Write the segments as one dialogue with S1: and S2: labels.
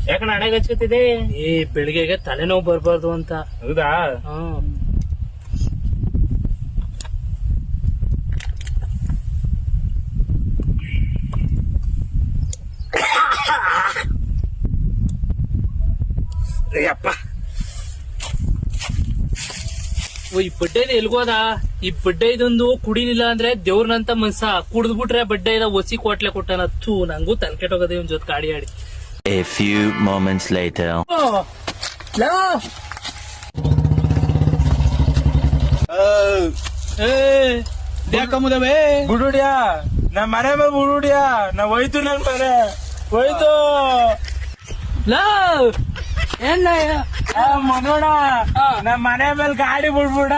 S1: ಯಾಕಣ್ಣ ಹಣೆಗೆ ಹಚ್ಕೊತಿದೆ?
S2: ಈ ಬೆಳಿಗ್ಗೆಗೆ ತಲೆನೋವು ಬರ್ಬಾರ್ದು ಅಂತ.
S1: ಹೌದಾ? ಅಯ್ಯಪ್ಪ,
S2: ಈ ಬಡ್ಡೆನ ಎಲ್ಗೋದ? ಈ ಬಡ್ಡೆ ಇದೊಂದು ಕುಡಿಲಿಲ್ಲ ಅಂದ್ರೆ ದೇವ್ರನಂತ ಮನ್ಸ, ಕುಡಿದ್ಬಿಟ್ರೆ ಬಡ್ಡೆ ಇದ ಒಸಿ ಕೋಟ್ಲೆ ಕೊಟ್ಟನ. ಥೂ, ನಂಗೂ ತಲೆ ಕೆಟ್ಟೋಗದೆ ಇವ್ನ ಜೊತೆ ಕಾಡಿ ಆಡಿ.
S3: A few moments later.
S2: ಯಾಕಮ್ಮದವೇ
S1: ಬುಡುಡ್ಯಾ, ನಮ್ಮ ಮನೆ ಮೇಲೆ ಬುಡುಡ್ಯಾ, ನಾ ಹೋಯ್ತು, ನನ್ ಮನೆ ಹೋಯ್ತು. ಮನೋಣ, ನಮ್ಮ ಮನೆ ಮೇಲೆ ಗಾಡಿ ಬಿಡ್ಬಿಡ.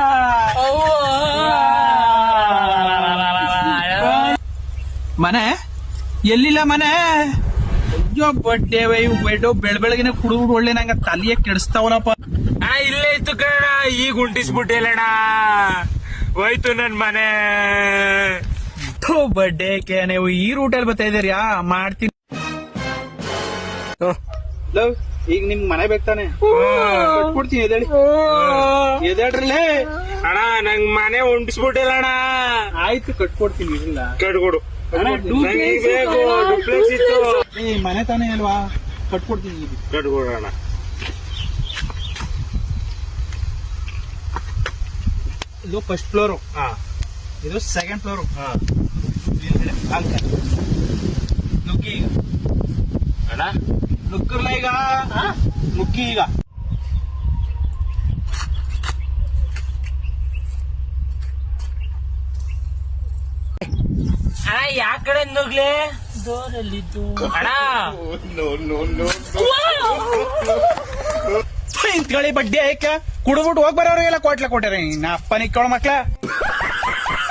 S4: ಮನೆ ಎಲ್ಲಿಲ್ಲ ಮನೆ. ಅಯ್ಯೋ ಬಡ್ಡೆ ಬೆಡ್ ಬೆಳಬೆಳಗಿನ ಕುಡಿದು ಒಳ್ಳೆ ನಂಗ ತಲೆಯ ಕೆಡಿಸ್ತಾವನಪ್ಪ.
S1: ಇಲ್ಲೇ ಇತ್ತು ಕಣ, ಈಗ ಉಂಟಿಸ್ಬಿಟ್ಟಿಲ್ಲಣ್ಣ, ಹೋಯ್ತು ನನ್ ಮನೆ.
S4: ಬಡ್ಡೆ ನೀವು ಈ ರೂಟಲ್ಲಿ ಬರ್ತಾ ಇದೀರ್ಯಾ? ಮಾಡ್ತೀನಿ. ಈಗ ನಿಮ್ ಮನೆ ಬೇಕಾನೆ ಕೊಡ್ತೀನಿ, ಎದೇಳಿ ಎದೇಳ್ರಲ್ಲೇ.
S1: ಅಣ್ಣ ನಂಗ್ ಮನೆ ಉಂಟಿಸ್ಬಿಟ್ಟಿಲ್ಲಣ್ಣ.
S4: ಆಯ್ತು, ಕಟ್ಕೊಡ್ತೀನಿ. ಇಲ್ಲ
S1: ಕಟ್ಕೊಡು, ನಂಗೆ ಈಗ ಬೇಕು. ಡುಪ್ಲೆಕ್ಸ್ ಇತ್ತು.
S4: ಮನೆ ತಾನೇ ಅಲ್ವಾ, ಕಟ್ಕೊಡ್ತೀನಿ.
S1: ಕಟ್ಕೊಡೋಣ.
S4: ಇದು ಫಸ್ಟ್ ಫ್ಲೋರು, ಇದು ಸೆಕೆಂಡ್ ಫ್ಲೋರು. ನುಗ್ಗಿ ಈಗ
S1: ಅಣ್ಣ,
S4: ನುಗ್ಗರ್ಲ ಈಗ, ನುಗ್ಗಿ ಈಗ.
S1: ಅಣ್ಣ ಯಾವ ಕಡೆ ನುಗ್ಲೆ?
S2: ದೋರಲ್ಲಿದ್ದು
S1: ಅಣ್ಣ
S4: ಇಂತ್ಗಳಿ ಬಡ್ಡಿ ಆಯ್ಕ ಕುಡ್ಬಿಟ್ಟು ಹೋಗ್ ಬರೋರಿಗೆಲ್ಲ ಕೊಟ್ಲ ಕೊಟ್ಟಾರ. ನಾ ಅಪ್ಪನಿಗೆ ಕೇಳೋ ಮಕ್ಳ.